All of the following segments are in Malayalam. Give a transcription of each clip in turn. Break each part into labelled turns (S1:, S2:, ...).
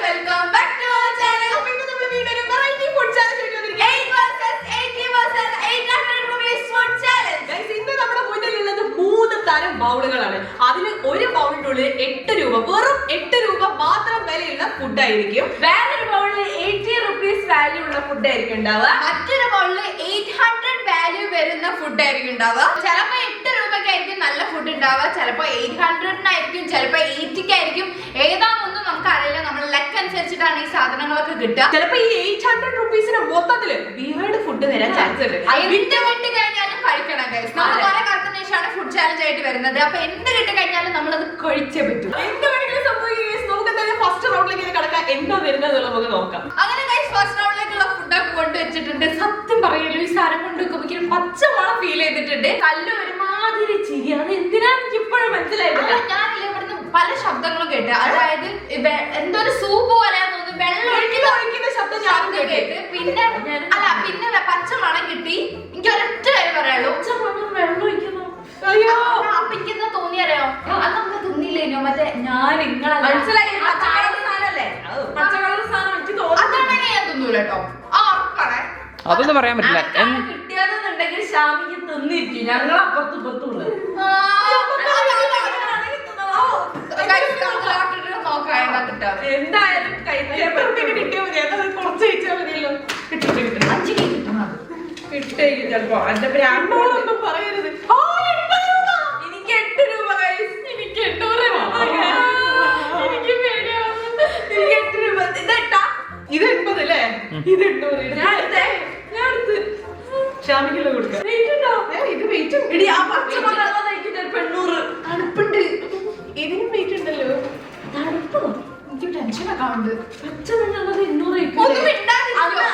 S1: welcome back to our channel. Variety food challenge. 8 versus 80 versus 800 rupees food challenge. Guys, ഇന്ന് നമ്മുടെ മുന്നിൽ ഉള്ളത് 3 തരം ബൗളുകളാണ്. അതിൽ ഒരു ബൗളിന്റെ ഉള്ളിൽ 8 രൂപ, വെറും 8 രൂപ മാത്രം വിലയുള്ള ഫുഡ് ആയിരിക്കും. വേറൊരു ബൗളിൽ 80 rupees വാല്യൂ ഉള്ള ഫുഡ് ആയിരിക്കും ഉണ്ടാവുക. മറ്റൊരു ബൗളിൽ 800 വാല്യൂ വരുന്ന ഫുഡ് ആയിരിക്കും ഉണ്ടാവുക. ചിലപ്പോൾ 8 രൂപയ്ക്കായിരിക്കും നല്ല ഫുഡ് ഉണ്ടാവുക, ചിലപ്പോൾ 800-നായിരിക്കും, ചിലപ്പോൾ 80-ക്കായിരിക്കും. ഏതാണെന്നൊന്നും നമുക്ക് അറിയില്ല. നമ്മുടെ ലക്ക് അനുസരിച്ചിട്ടാണ് ഈ സാധനങ്ങളൊക്കെ കിട്ടുക. ചിലപ്പോൾ ഈ 800 rupees-ന് മൊത്തത്തില് വീട് ഫുഡ് വരാൻ ചാൻസ് ഉണ്ട്. വിട്ട് കഴിഞ്ഞാലും കഴിക്കണം ഗൈസ്. നമ്മൾ കുറെ കാലത്തിന് ശേഷമാണ് ഫുഡ് ചാലഞ്ച് ആയിട്ട് വരുന്നത്. അപ്പൊ എന്ത് കിട്ടി കഴിഞ്ഞാലും നമ്മളത് കഴിച്ചേ പറ്റും. എന്ത് വേണമെങ്കിലും സംഭവിക്കും. നമുക്ക് എന്തായാലും ഫസ്റ്റ് റൗണ്ടിലേക്ക് കടക്കാം. എന്താ വരുന്നത് നമുക്ക് നോക്കാം. അങ്ങനെ ഗൈസ് ഫസ്റ്റ് റൗണ്ടിലേക്കുള്ള ഫുഡൊക്കെ കൊണ്ടുവച്ചിട്ടുണ്ട്. സത്യം പറയല്ലോ, ഈ സാധനം കൊണ്ടുവെക്കുമ്പോൾ പച്ച മണം ഫീൽ ചെയ്തിട്ടുണ്ട്. കല്ല് ഒരുമാതിരി ചിരി. അത് എന്തിനാന്ന് എനിക്ക് ഇപ്പോഴും മനസ്സിലായിട്ടില്ല. ഞാനില്ല ഇവിടുന്ന് പല ശബ്ദങ്ങളും കേട്ട്. അതായത് എന്തോ ഒരു സൂപ്പ് പോലെയാന്ന് തോന്നുന്നു. വെള്ളം ഒഴിക്കുന്ന ശബ്ദം ഞാൻ കേട്ട്. പിന്നെ പിന്നെ പച്ച മണം കിട്ടി. എനിക്ക് ഒരൊറ്റ കാര്യം പറയാനുള്ളൂ, വെള്ളം ഒഴിക്കുന്നു. അയ്യോ, അപ്പൊ എനിക്കെന്താ തോന്നിയറിയോ, അത് നമുക്ക് തിന്നില്ലേനോ മറ്റേ ഞാൻ നിങ്ങളെ മനസ്സിലായി. പച്ചക്കളർ സാധനം എനിക്ക് തോന്നുന്നു. ഞാൻ തിന്നൂല കേട്ടോ.
S2: അതൊന്നും പറയാൻ പറ്റില്ല.
S1: കിട്ടിയതെന്നുണ്ടെങ്കിൽ ഷാമിക്ക് തിന്നിരിക്കും. ഞങ്ങൾ അപ്പുറത്തും ഇപ്പുറത്തുള്ളത് എന്തായാലും കിട്ടിയാൽ മതി. കുറച്ച് കഴിച്ചാൽ മതിയല്ലോ. കിട്ടും ചിലപ്പോ. എന്റെ ബ്രാൻഡോടൊന്നും പറയരുത്. എനിക്ക് 8 രൂപ. എനിക്ക് 800 രൂപ. എനിക്ക് പേടിയാവുന്നു. എനിക്ക് 8 രൂപ. ഇതെട്ടാ, ഇത് 80 അല്ലേ? ഇത് 800. ഞാൻ അടുത്ത് ഷാമിക്കുള്ള കൊടുക്കാം. ഇത് വെയിറ്റ് ഇടി. ആ പച്ചമുളക് ചിലപ്പോ 800. തണുപ്പുണ്ട്. ഇതിനും വെയിറ്റ് ഉണ്ടല്ലോ. തണുപ്പോ എനിക്ക് ടെൻഷനൊക്കെ ഉണ്ട്. പച്ചമുളക് 800.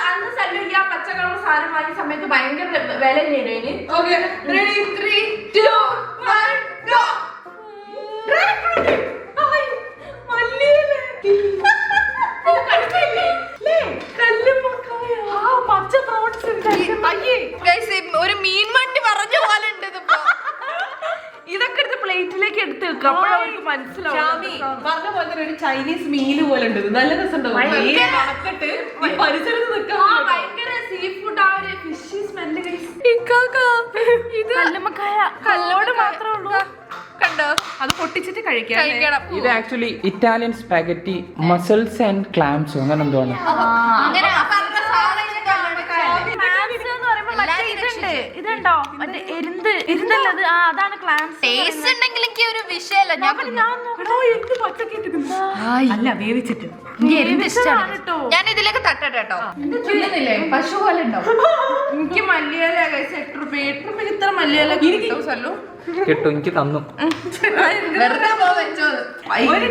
S1: അന്ന് സല്ലിക്ക് ആ പച്ച കളർ സാധനം വാങ്ങിയ സമയത്ത് ഭയങ്കര വില ഇല്ലേനു. Okay, 3, 2, 1 go. ഒരു മീൻ വണ്ടി പറഞ്ഞ പോലെ ഉണ്ട്. ഇതൊക്കെ എടുത്ത് പ്ലേറ്റിലേക്ക് എടുത്ത് വെക്കും. അപ്പോഴവർക്ക് മനസ്സിലാവും. പറഞ്ഞ പോലെ തന്നെ ഒരു ചൈനീസ് മീല് പോലെ ഉണ്ട്. നല്ല രസമുണ്ടാവും. പരിസരത്ത് നിൽക്കാം. ഭയങ്കര സീ ഫുഡ്. ആ ഒരു ഫിഷി സ്മെല്ല്. ഇത് കല്ലുമ്മക്കായ കല്ലോട് മാത്രമേ ഉള്ളൂ. കണ്ടോ, അത് പൊട്ടിച്ചിട്ട് കഴിക്കണം.
S2: ഇത് actually Italian spaghetti muscles and clams അങ്ങനെ എന്തോ ആണ്.
S1: ഇതുണ്ടോ മറ്റേ എരുന്തല്ലത്? അതാണ് ക്ലാംസ്. ടേസ്റ്റ് ഉണ്ടെങ്കിൽ എനിക്ക് ഒരു വിഷയമല്ല. അല്ല, വേവിച്ചിട്ട് ഞാൻ ഇതിലേക്ക് തട്ടട്ടെ കേട്ടോ. പശു പോലെ ഉണ്ടോ? എനിക്ക് മല്ലിയില 8 രൂപ. 8 രൂപയ്ക്ക് ഇത്ര മല്ലിയില കിട്ടും.
S2: എനിക്ക് തന്നു.
S1: വെറുതെ വെച്ചോ.
S3: 80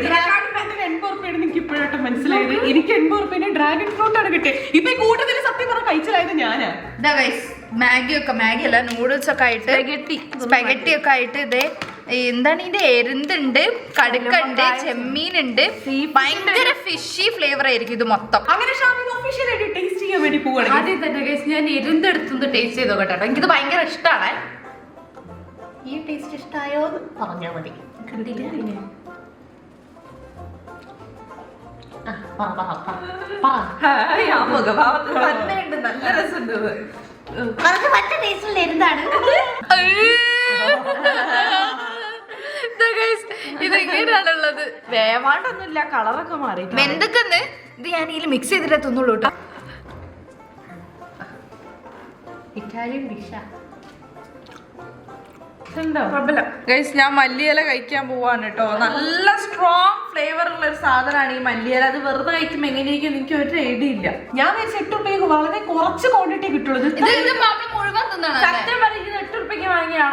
S3: രൂപയാണ് എനിക്ക് ഇപ്പോഴായിട്ട് മനസ്സിലായത്. എനിക്ക് 80 രൂപ ഡ്രാഗൺ ഫ്രൂട്ട് ആണ് കിട്ടിയത്. ഇപ്പൊ കൂടുതൽ സത്യം പറഞ്ഞ കഴിച്ചതായത് ഞാനാ.
S1: മാഗി അല്ല, നൂഡിൽസ് ഒക്കെ ആയിട്ട് സ്പെഗറ്റി ഒക്കെ ആയിട്ട്. ഇത് എന്താണ്, ഇതിന്റെ എരുന്നുണ്ട്, കടുക്കുണ്ട്, ചെമ്മീനുണ്ട്. ഭയങ്കര ഫിഷി ഫ്ലേവർ ആയിരിക്കും ഇത് മൊത്തം.
S3: അങ്ങനെ ടേസ്റ്റ് ചെയ്യാൻ വേണ്ടി പോവാണ്.
S1: ആദ്യം തന്നെ ഞാൻ എരുന്തെടുത്തു ടേസ്റ്റ് ചെയ്തോ കേട്ടോ. എനിക്കിത് ഭയങ്കര ഇഷ്ടമാണ്. ഈ ടേസ്റ്റ് ഇഷ്ടമായോ പറഞ്ഞാൽ മതി.
S3: നല്ല രസമുണ്ട്.
S1: ഇതെങ്ങനെയാണുള്ളത്?
S3: വേവാണ്ടൊന്നുമില്ല, കളറൊക്കെ മാറി.
S1: വെന്തക്കെന്ന് ഇത് ഞാൻ ഇതിൽ മിക്സ് ചെയ്തിട്ടേ തിന്നുള്ളൂ കേട്ടോ. ഇറ്റാലിയൻ ഡിഷാ.
S3: ഞാൻ മല്ലിയില കഴിക്കാൻ പോവാണ് കേട്ടോ. നല്ല സ്ട്രോങ് ഫ്ലേവർ ഉള്ള ഒരു സാധനമാണ് ഈ മല്ലിയില. അത് വെറുതെ കഴിക്കുമ്പോ എങ്ങനെയിരിക്കും എനിക്ക് ഒരു ഐഡിയ ഇല്ല. ഞാൻ 8 രൂപയ്ക്ക് വളരെ കുറച്ച് ക്വാണ്ടിറ്റി കിട്ടുള്ളൂ. സത്യം പറയുന്നത് 8 രൂപയ്ക്ക് വാങ്ങിയാണ്.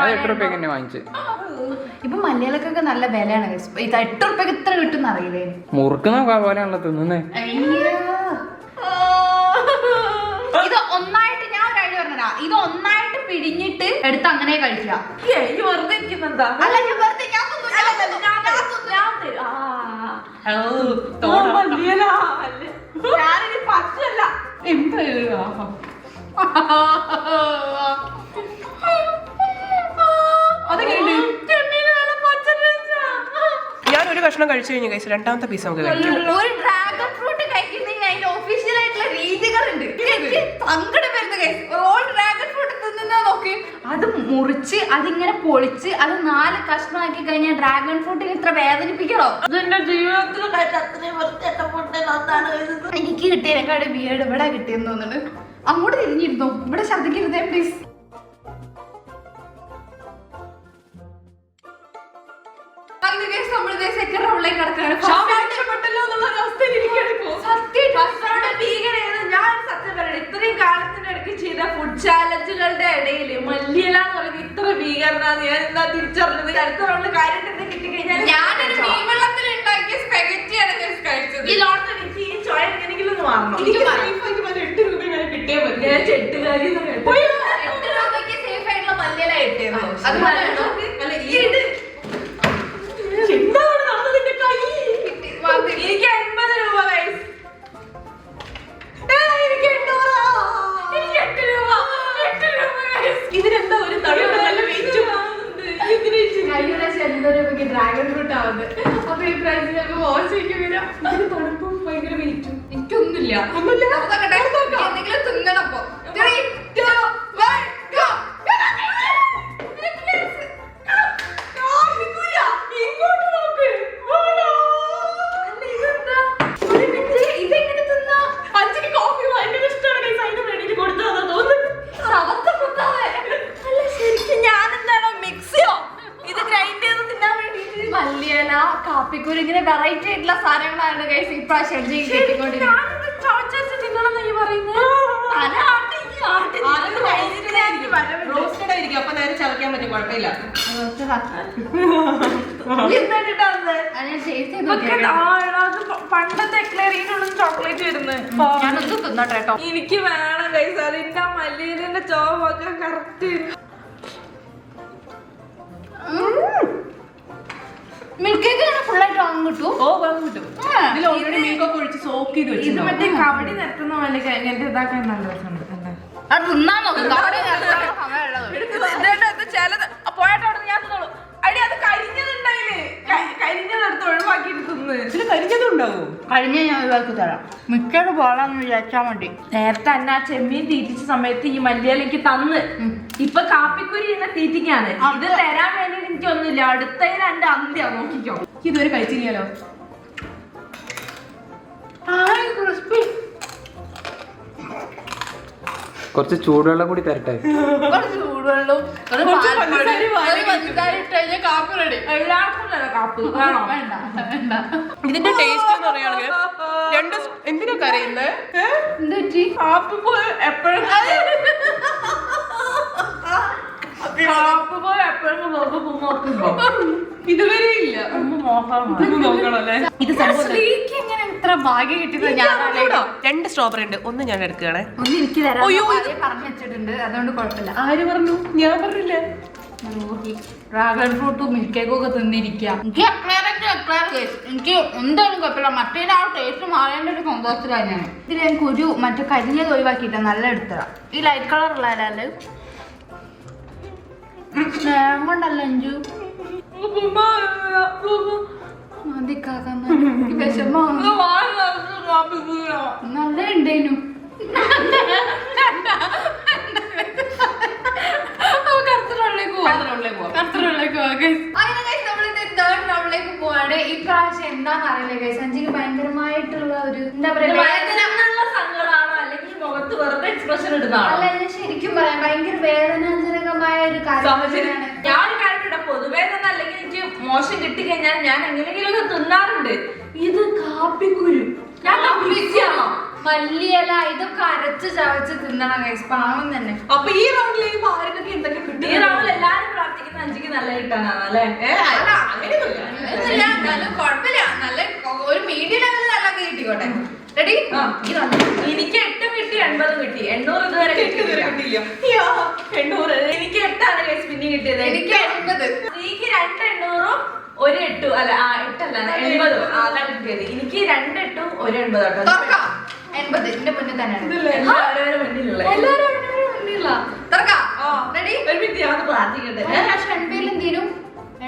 S1: ഇപ്പൊ മല്ലിയിലക്കൊക്കെ നല്ല വിലയാണ്. ഇത് 8 രൂപയ്ക്ക് ഇത്ര കിട്ടുന്ന അറിയില്ലേ?
S2: മുറുക്കുന്ന പോലെയാണല്ലോ തിന്നുന്നേ.
S1: ഇത് ഒന്നായിട്ട് ഞാൻ കഴിഞ്ഞു പറഞ്ഞതാ. ഇത് ഒന്നായിട്ട് പിഴിഞ്ഞിട്ട് എടുത്ത് അങ്ങനെ കഴിക്കുക.
S3: വെറുതെ ഇരിക്കുന്നെന്താ? ഞാനിനി പച്ചല്ല എന്ത്. ഞാനൊരു കഷ്ണം കഴിച്ചു കഴിഞ്ഞു കഴിച്ചു. രണ്ടാമത്തെ പീസ് നമുക്ക് കഴിക്കാം.
S1: ഒരു ഡ്രാഗൺ ഫ്രൂട്ട്
S3: സങ്കടം വരുന്ന കേസ് ഓൾ ഡ്രാഗൺ ഫ്രൂട്ട് തിന്നാ നോക്കി അത് മുറിച്ച് അതിങ്ങനെ പൊളിച്ച് അത് 4 കഷ്ണമാക്കി കഴിഞ്ഞാൽ ഡ്രാഗൺ ഫ്രൂട്ടിന് ഇത്ര വേദനിപ്പിക്കണോ? എന്റെ ജീവിതത്തിൽ എനിക്ക് കിട്ടിയതിനെക്കാട് ബിയേഡ് ഇവിടെ കിട്ടിയെന്ന് തോന്നുന്നുണ്ട്. അങ്ങോട്ട് തിരിഞ്ഞിരുന്നോ, ഇവിടെ ശ്രദ്ധിക്കരുതേ പ്ലീസ്. ഇത്രയും കാലത്തിന്റെ ഇടയ്ക്ക് ചെയ്ത ഫുഡ് ചാലഞ്ചുകളുടെ ഇടയിൽ മല്ലിയില എന്ന് പറയുന്നത് ഇത്ര ഭീകരനാന്ന് ഞാൻ എന്താ തിരിച്ചറിഞ്ഞത്. അടുത്ത കാര്യം കിട്ടിക്കഴിഞ്ഞാൽ ഞാനൊരു മീൻവെള്ളത്തിൽ ഉണ്ടാക്കിയ സ്പെഗറ്റിയാണ് കഴിച്ചത്. ഈ ലോട്ടറി എനിക്ക് ഈ ചോയ എങ്ങനെയെങ്കിലും ഒന്ന് മാറണം. 8 രൂപ കിട്ടിയാൽ മതി. ഞാൻ 8 രൂപയ്ക്ക് സേഫ് ആയിട്ടുള്ള മല്ലിയില കിട്ടിയത്. അതുപോലെ എനിക്ക് 80 രൂപ ഇതിനെന്താ ഒരു ഡ്രാഗൺ ഫ്രൂട്ട് ആവുന്നത്. അപ്പൊ ഈ പ്രാവശ്യം ചിലപ്പോ മോശിക്കുന്നില്ല. തണുപ്പും ഭയങ്കര വെയിറ്റും എനിക്കൊന്നുമില്ല. എന്തെങ്കിലും തിന്നണപ്പോ കാപ്പിക്കൂര് ഇങ്ങനെ വെറൈറ്റി ആയിട്ടുള്ള സാധനങ്ങളാണ് ഗൈസ് ഇപ്രാവശ്യം പണ്ടത്തെ എക്ലറിനുള്ള ചോക്ലേറ്റ് വരുന്നത് ഞാനൊന്നും തിന്നോട്ടോ. എനിക്ക് വേണം ഗൈസ് അതിന്റെ മല്ലിയിലെ ചോവൊക്കെ കറക്റ്റ്. മിൽക്ക് കേക്ക് ഫുള്ളായിട്ട് വാങ്ങാൻ കിട്ടും. ഇതിൽ ഓൾറെഡി മിൽക്കൊക്കെ ഒഴിച്ച് സോക്ക് ചെയ്ത് വെച്ചു. ഇത് മറ്റേ കവടി നിരത്തുന്ന പോലെ ഇങ്ങനത്തെ ഇതാക്കാൻ നല്ല രസമുണ്ട്. അത് തിന്നാൻ നോക്കും. ചിലത് പോയാട്ടോ ഞാൻ തിന്നോളൂ. അടി അത് കരിഞ്ഞതുണ്ടായില്ലേ, കരിഞ്ഞതെടുത്ത് ഒഴിവാക്കിയിട്ട് തിന്ന്. ഇതിൽ കരിഞ്ഞതുണ്ടാവും. കഴിഞ്ഞ ഞാൻ ഒഴിവാക്കി തരാം. മിക്കത് പോളാന്ന് വിചാരിച്ചാൽ മതി. നേരത്തെ തന്നെ ആ ചെമ്മീൻ തീറ്റിച്ച സമയത്ത് ഈ മല്ലിയിലേക്ക് തന്ന് ഇപ്പൊ കാപ്പിക്കുരി എന്നെ തീറ്റിക്കാണ്. ഇത് തരാൻ വേണ്ടി എനിക്കൊന്നുമില്ല. അടുത്തതിന് എന്റെ അന്ത്യ നോക്കിക്കോ. ഇതുവരെ കഴിച്ചില്ലല്ലോ.
S2: കുറച്ച് ചൂടുവെള്ളം കൂടി തരട്ടെ.
S3: ചൂടുവെള്ളം
S1: ഇതിന്റെ ടേസ്റ്റ് എന്ന് പറയുകയാണെങ്കിൽ രണ്ട് എന്തിനാ കരയുന്നത്?
S3: എപ്പോഴും
S1: ഇതുവരെ ഇല്ല. നോക്കണല്ലേ. ഇത്
S3: ഇങ്ങനെ ഇത്ര ഭാഗ്യം കിട്ടിയത് ഞാൻ.
S1: 2 സ്ട്രോബെറി ഉണ്ട്. ഒന്ന് ഞാൻ എടുക്കുകയാണെ.
S3: ഒന്ന് എനിക്ക് പറഞ്ഞു വെച്ചിട്ടുണ്ട്, അതുകൊണ്ട് കുഴപ്പമില്ല.
S1: ആര് പറഞ്ഞു? ഞാൻ പറഞ്ഞില്ല.
S3: ഡ്രാഗൺ ഫ്രൂട്ടും മിൽക്ക് കേക്കും ഒക്കെ തിന്നിരിക്കാം. എനിക്ക് എന്തായാലും കുഴപ്പമില്ല. മറ്റേ ആ ടേസ്റ്റ് മാറേണ്ട ഒരു സന്തോഷത്തിലാണ് ഞാൻ. ഇതിൽ എനിക്ക് ഒരു മറ്റേ കരിഞ്ഞത് ഒഴിവാക്കിയിട്ടാ നല്ല എടുത്തതാ. ഈ ലൈറ്റ് കളർ ഉള്ളതല്ലേ സ്നേഹം കൊണ്ടല്ല അഞ്ചു നല്ല ഉണ്ടേനു. പോവാണ്. ഈ പ്രാവശ്യം എന്താന്ന് അറിയില്ല ഗൈസ്. അഞ്ചിക്ക് ഭയങ്കരമായിട്ടുള്ള ഒരു എന്താ പറയാ സങ്കടമാണോ അല്ലെങ്കിൽ മുഖത്ത് വെറുതെ എക്സ്പ്രഷൻ ഇടുന്നതാണോ? അല്ല, ഞാൻ ശരിക്കും പറയാം ഭയങ്കര വേദനാജനകമായ ഒരു കാര്യമാണ്. ഞാനൊരു കാര്യം പൊതുവേ തന്നെ അല്ലെങ്കിൽ എനിക്ക് മോശം കിട്ടിക്കഴിഞ്ഞാൽ ഞാൻ എങ്ങനെയെങ്കിലും ഒക്കെ തിന്നാറുണ്ട്. ഇത് കാപ്പിക്കുരു ഞാൻ മല്ലിയില ഇതൊക്കെ അരച്ച് ചവച്ച് തിന്നണം ഗൈസ്. പാവം തന്നെ.
S1: അപ്പൊ ഈ റൗണ്ടിലേക്ക് ആർക്കൊക്കെ എന്തൊക്കെ കിട്ടും?
S3: ഈ റൗണ്ടിൽ എല്ലാരും പ്രാർത്ഥിക്കുന്ന അഞ്ചിക്ക് നല്ല കിട്ടാനാണ് അല്ലേ? കുഴപ്പമില്ല, നല്ല ഒരു മീഡിയം ലെവലിൽ നല്ല കിട്ടിക്കോട്ടെ. റെഡി? എനിക്ക് 8 കിട്ടി, 80 കിട്ടി. 800 ഇതുവരെ കിട്ടിയില്ല. എനിക്ക് 8ആണ് ഗൈസ് പിന്നെ കിട്ടിയത്. എനിക്ക് 80. എനിക്ക് 2 800ഉം 1 8 അല്ല 8 അല്ല 80 അതാണ് കിട്ടിയത്. എനിക്ക് 2 8ഉം 1 80 കേട്ടോ. 80 ഇതിന്റെ മുന്നിൽ തന്നെയാണ്. എല്ലാവരും മുന്നിലുള്ള പ്രാർത്ഥിക്കട്ടെ.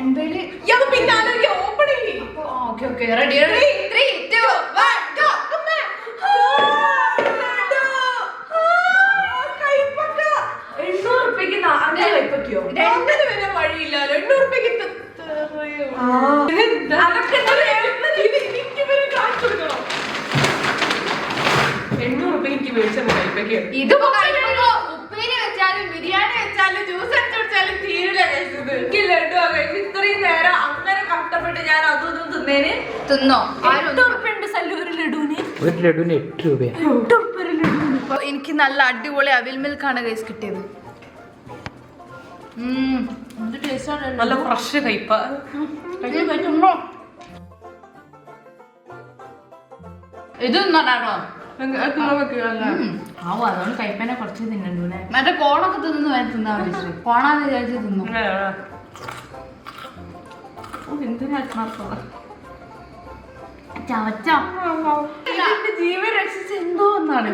S3: എന്തേലും പിന്നെ ഓപ്പൺ ഓക്കെ റെഡി 3 2 1 go.
S1: മേടിച്ച കൈപ്പയ്ക്ക്
S3: ഇതിപ്പോ ഉപ്പേരി വെച്ചാലും ബിരിയാണി വെച്ചാലും ജ്യൂസ് അടിച്ചു കുടിച്ചാലും തീരില്ല കഴിച്ചത്.
S1: എനിക്ക് ലഡു കഴിച്ചു ഇത്രയും നേരം അങ്ങനെ കഷ്ടപ്പെട്ട് ഞാൻ അതൊന്നും തിന്നേന്.
S3: തിന്നോ?
S1: 8 ഉറുപ്പിയുണ്ട് സല്ലു ഒരു ലഡുവിന്.
S2: ഒരു ലഡുവിന് 8 രൂപ.
S3: എനിക്ക് നല്ല അടിപൊളി അവിൽ മിൽക്കാണ് ഗൈസ് കിട്ടിയത്. എന്ത് ടേസ്റ്റാണ്.
S1: നല്ല ഫ്രഷ് കയ്പ.
S3: ഇത് തിന്നോ?
S1: അതുകൊണ്ട് കയ്പനെ കുറച്ച് തിന്നണ്ടൂനെ.
S3: മറ്റേ കോണൊക്കെ തിന്നു വരെ തിന്നാ മതി. കോണാന്ന് വിചാരിച്ച് തിന്നു.
S1: എന്തിനാ ജീവൻ രക്ഷിച്ച എന്തോ ഒന്നാണ്.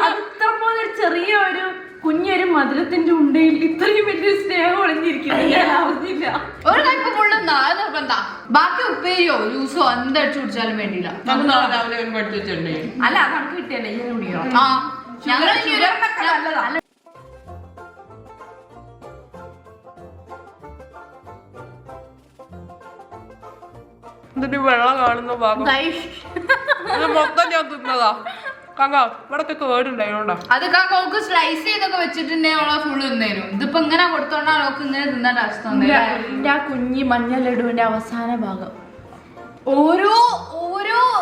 S1: അത്ര പോലെ ചെറിയ ഒരു കുഞ്ഞൊരു മധുരത്തിന്റെ ഉണ്ടയിൽ ഇത്രയും വലിയ സ്നേഹം ഒളിഞ്ഞിരിക്കുന്നു. ഞാൻ അറിഞ്ഞില്ല.
S3: ഒരു കയ്പ് ഫുള്ള് നിർബന്ധ. ബാക്കി ഉപ്പേരിയോ ജ്യൂസോ എന്തടിച്ചു കുടിച്ചാലും വേണ്ടിയില്ല.
S1: അല്ല അതണക്ക് കിട്ടിയല്ലേ ഈ കുടിയോ?
S3: ആ ഞങ്ങൾ
S1: എന്നിട്ട് വെള്ളം കാണുന്ന ഭാഗം ഇത് മൊത്തം ഞാൻ തിന്നതാ. കാക്കാ ഇവിടൊക്കെ കേടുണ്ടായോണ്ടാ.
S3: അത് കാക്കോക്ക് സ്ലൈസ് ചെയ്തൊക്കെ വെച്ചിട്ടുണ്ടെങ്കിൽ അവളെ ഫുള്ള് തിന്നേരും. ഇതിപ്പോ ഇങ്ങനെ കൊടുത്തോണ്ടാ അവൾക്ക് ഇങ്ങനെ തിന്നേണ്ട അവസ്ഥ.
S1: എന്റെ ആ കുഞ്ഞി മഞ്ഞ ലഡുവിന്റെ അവസാന ഭാഗം
S3: ഓരോ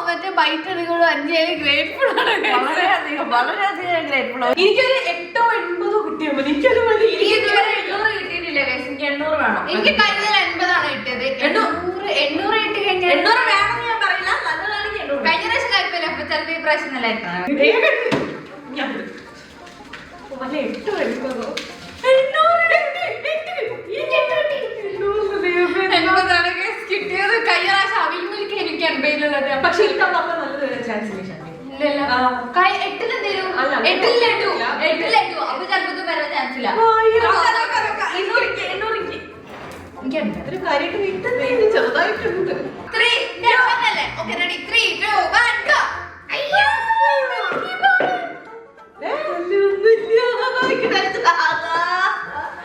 S3: മറ്റേ ബൈറ്റ് എടുക്കുമ്പോൾ അഞ്ചേരി ഗ്രേറ്റ്ഫുൾ ആണ്.
S1: വളരെയധികം ഗ്രേറ്റ്ഫുൾ. എനിക്കൊരു 8 or 8 കിട്ടിയാൽ മതി. എനിക്കൊരു
S3: 800 കിട്ടിയിട്ടില്ല.
S1: എനിക്ക് 800 വേണം.
S3: എനിക്ക് കഴിഞ്ഞ 80 കിട്ടിയത്. 800 കിട്ടി കഴിഞ്ഞാൽ
S1: 800 വേണമെന്ന് ഞാൻ പറയില്ല. നല്ലതാണെങ്കിൽ 800.
S3: കഴിഞ്ഞ പ്രാവശ്യം കഴിപ്പില്ല. അപ്പൊ ചിലപ്പോ ഈ പ്രാവശ്യം നല്ലതായിരിക്കും. കിട്ടിയത് കഴിഞ്ഞ പ്രാവശ്യം അവിൽ മിൽക്ക് എനിക്ക് 80
S1: പക്ഷെ ഇത്തവണ നല്ലത് ചാൻസ് ഇല്ല.
S3: 8 എന്തേലും 8 ലഡു അപ്പൊ ചിലപ്പോ വരാൻ ചാൻസ് ഇല്ല.
S1: ഒരു കാര്യമായിട്ട് വീട്ടിൽ ചെറുതായിട്ടുണ്ട്.
S3: 3 2 ഓക്കേ റെഡി 3 2 1 ഗോ. അയ്യോ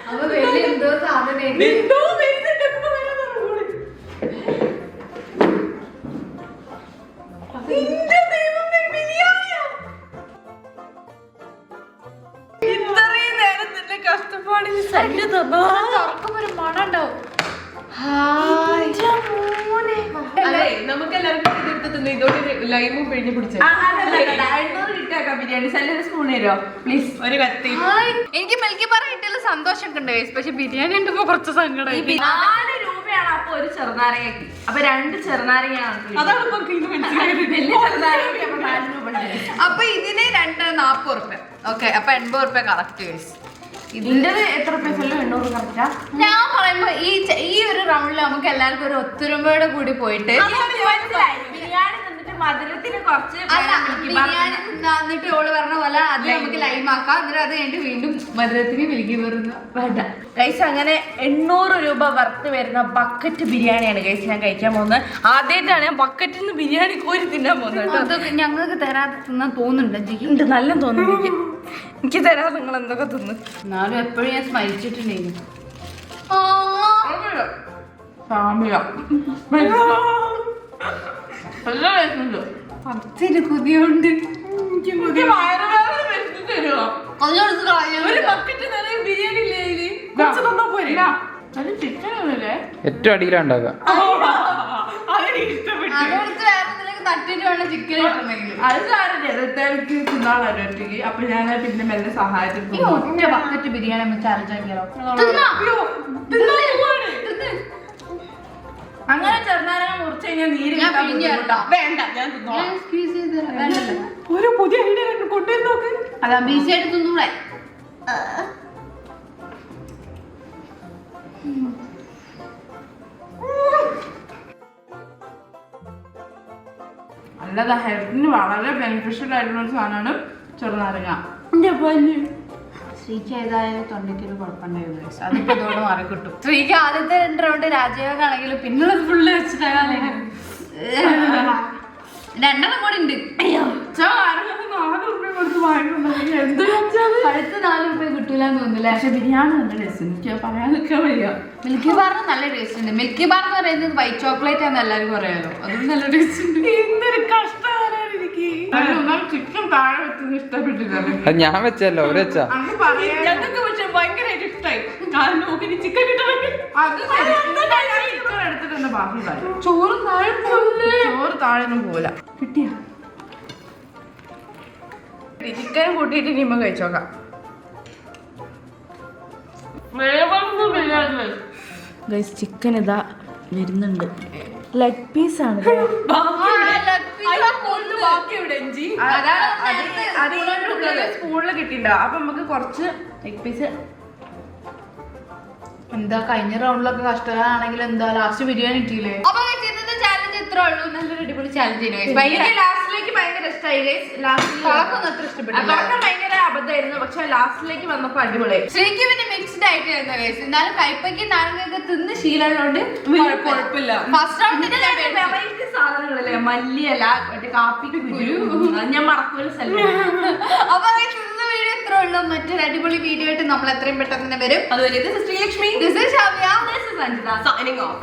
S3: അപ്പൊ വലിയ എന്തോ സാധനം
S1: ഇത്രയും നേരം നിന്റെ കഷ്ടപ്പാടിൽ സല്ല്
S3: തുറക്കുമ്പോ ഒരു മണം ഉണ്ടാവും.
S1: അതെ നമുക്ക് എല്ലാവർക്കും ഇതെടുത്ത് ഇതോടെ ലൈമും പിഴിഞ്ഞ് പിടിച്ചു. 800 കിട്ടിയാക്കാം ബിരിയാണി. സല്ലിന് സ്പൂൺ തരുമോ പ്ലീസ്? ഒരു കത്തി.
S3: എനിക്ക് മിൽക്കി ബാർ കിട്ടിയുള്ള സന്തോഷമൊക്കെ ഉണ്ട് പക്ഷെ ബിരിയാണി ഉണ്ടപ്പോ കുറച്ച് സങ്കടം.
S1: 4 രൂപയാണ് അപ്പൊ ഒരു ചെറുനാരങ്ങക്ക്. അപ്പൊ 2 ചെറുനാരങ്ങയാണ്.
S3: അപ്പൊ ഇതിന് 240 ഉറുപ്പ്യ. ഓക്കെ അപ്പൊ 80 ഉറുപ്പ്യ കറക്റ്റ് കേസ്.
S1: ഇതിന്റെ എത്ര പൈസല്ലോ? 800 കറക്റ്റാ.
S3: ഞാൻ പറയുമ്പോ ഈ ഒരു റൗണ്ടിൽ നമുക്ക് എല്ലാവർക്കും ഒരു ഒത്തൊരുമയോടെ കൂടി പോയിട്ട്
S1: ബിരിയാണി തിന്നിട്ട് മധുരത്തിന് കുറച്ച്
S3: ബിരിയാണി തിന്നിട്ട് ഓള് പറഞ്ഞ പോലെ അത് നമുക്ക് ലൈമാക്കാം. എന്നിട്ട് അത് കഴിഞ്ഞിട്ട് വീണ്ടും മധുരത്തിന് വിളിക്കി വരുന്ന വേണ്ട
S1: ഗൈസ്. അങ്ങനെ 800 രൂപ വർത്ത് വരുന്ന ബക്കറ്റ് ബിരിയാണിയാണ് ഗൈസ് ഞാൻ കഴിക്കാൻ പോകുന്നത്. ആദ്യമായിട്ടാണ് ഞാൻ ബക്കറ്റിൽ നിന്ന് ബിരിയാണി കോരി തിന്നാൻ പോകുന്നത്.
S3: അതൊക്കെ ഞങ്ങൾക്ക് തരാതെ തിന്നാൻ തോന്നുന്നുണ്ട്.
S1: ഉണ്ട് നല്ല തോന്നുന്നു. എനിക്ക് തരാതെ നിങ്ങൾ എന്തൊക്കെ തിന്നു.
S3: എന്നാലും എപ്പോഴും ഞാൻ സ്മരിച്ചിട്ടുണ്ടെങ്കിൽ കൊതിയുണ്ട്.
S1: ഒരു ബക്കറ്റ് നിറയെ ബിരിയാണി ഇല്ലേ? ചിക്കനല്ലേ
S2: ഏറ്റവും അടിയിലുണ്ടാവുക.
S3: അതോടത്ത് വേറെ എന്തെങ്കിലും തട്ടിട്ട് വേണം ചിക്കൻ കിട്ടണമെങ്കിൽ.
S1: അത് സാരക്ക് തിന്നാളല്ലോ ഒറ്റയ്ക്ക്. അപ്പൊ ഞാൻ പിന്നെ മെല്ലെ സഹായത്തിൽ
S3: ഈ ഒറ്റ ബക്കറ്റ് ബിരിയാണി നമ്മൾ ചാലഞ്ച് ആക്കിയാലോ?
S1: അങ്ങനെ ചെറുനാരങ്ങ മുറിച്ച് കഴിഞ്ഞാൽ നീര്
S3: ഞാൻ പിഴിഞ്ഞ് തരാം.
S1: വേണ്ട ഞാൻ തിന്നോളാം.
S3: ഞാൻ squeeze ചെയ്ത് തരാം. വേണ്ടല്ലോ.
S1: ഒരു പുതിയ ഐഡിയ കൊണ്ടുവന്ന് നോക്ക്.
S3: അതാ ബീസിയായിട്ട് തിന്നൂടെ.
S1: നല്ലതാ. ഹെൽത്തിന് വളരെ ബെനിഫിഷ്യൽ ആയിട്ടുള്ള ഒരു സാധനമാണ് ചെറുനാരങ്ങ.
S3: ശ്രീക്ക് ഏതായാലും തൊണ്ടയ്ക്കൊരു കുഴപ്പമുണ്ടായിരുന്നു. അതിപ്പോ ഇതോടെ മാറി കിട്ടും. ശ്രീക്ക് ആദ്യത്തെ 2 റൗണ്ട് രാജയോഗാണെങ്കിലും പിന്നുള്ളത് ഫുള്ള് വെച്ചിട്ടാണ്. 2 കൂടി ഉണ്ട്. അടുത്ത 4 രൂപ കിട്ടൂലെന്ന് തോന്നുന്നില്ല.
S1: പക്ഷെ ബിരിയാണി നല്ല ടേസ്റ്റ്. എനിക്ക് പറയാൻ നിൽക്കാൻ വയ്യ.
S3: മിൽക്കി ബാറിന് നല്ല ടേസ്റ്റ് ഉണ്ട്. മിൽക്കി ബാർ എന്ന് പറയുന്നത് വൈറ്റ് ചോക്ലേറ്റ് ആണെന്ന് എല്ലാവർക്കും അറിയാലോ. അതും നല്ല ടേസ്റ്റ് ഉണ്ട്.
S1: എന്തൊരു കഷ്ടമാണ് എനിക്ക്. ചിക്കൻ
S3: താഴെ വെച്ചത് ഇഷ്ടപ്പെട്ടില്ല.
S2: അത് ഞാൻ വെച്ചല്ലോ അവര് വെച്ചാ.
S3: അന്ന് പറയാ
S1: ഞങ്ങൾക്ക് പക്ഷെ ഭയങ്കരമായിട്ട് ഇഷ്ടമായി. കാരണം നോക്കി ചിക്കൻ കിട്ടണമെങ്കിൽ
S3: അത് ശരി. ഞാൻ ചിക്കൻ എടുത്തിട്ടുണ്ട് ബാക്കി കാര്യം. ചോറ് താഴെ ഒന്നും പോവില്ല. കിട്ടിയ ചിക്കനും കൂട്ടിയിട്ട് ഇനിയുമ്പോ കഴിച്ചോക്കാം. ചിക്കൻ ഇതാ വരുന്നുണ്ട്. ലെഗ് പീസ് ആണ്. സ്പൂണില് കിട്ടിണ്ടോ? അപ്പൊ നമുക്ക് കുറച്ച് ലെഗ് പീസ്.
S4: എന്താ കഴിഞ്ഞ റൗണ്ടിലൊക്കെ കഷ്ടകാലാണെങ്കിൽ എന്താ ലാസ്റ്റ് ബിരിയാണി കിട്ടിയില്ലേ? അപ്പൊ ഇന്നത്തെ ചാലഞ്ച് ഇത്ര ഉള്ളൂ. നല്ലൊരു അടിപൊളി ചാലഞ്ച്
S3: ലാസ്റ്റിലേക്ക് ഭയങ്കര ഇഷ്ടമായി.
S4: അത്ര ഇഷ്ടപ്പെട്ടു.
S3: ഭയങ്കര അബദ്ധമായിരുന്നു. പക്ഷെ ലാസ്റ്റിലേക്ക് വന്നപ്പോ അടിപൊളി.
S4: ശരിക്കും പിന്നെ മിക്സ്ഡ് ആയിട്ടായിരുന്നു ഗൈസ്. എന്നാലും കൈപ്പയ്ക്ക് നാരങ്ങയൊക്കെ തിന്ന് ശീലമുള്ളതുകൊണ്ട്
S1: കുഴപ്പമില്ല.
S4: ഫസ്റ്റ് റൗണ്ടിൽ
S3: വെറൈറ്റി സാധനങ്ങളല്ലേ? മല്ലിയല, മറ്റേ കാപ്പിക്ക് കുരു, ഞാൻ മറക്കൂല സ്ഥലം.
S4: അപ്പൊ ഇന്നത്തെ വീഡിയോ ഇത്ര ഉള്ളൂ. മറ്റൊരു അടിപൊളി വീഡിയോ ആയിട്ട് നമ്മൾ എത്രയും പെട്ടെന്ന് തന്നെ വരും.
S1: അതുപോലെ ഇത് sister Lakshmi,
S4: This is Shavya.
S1: signing off.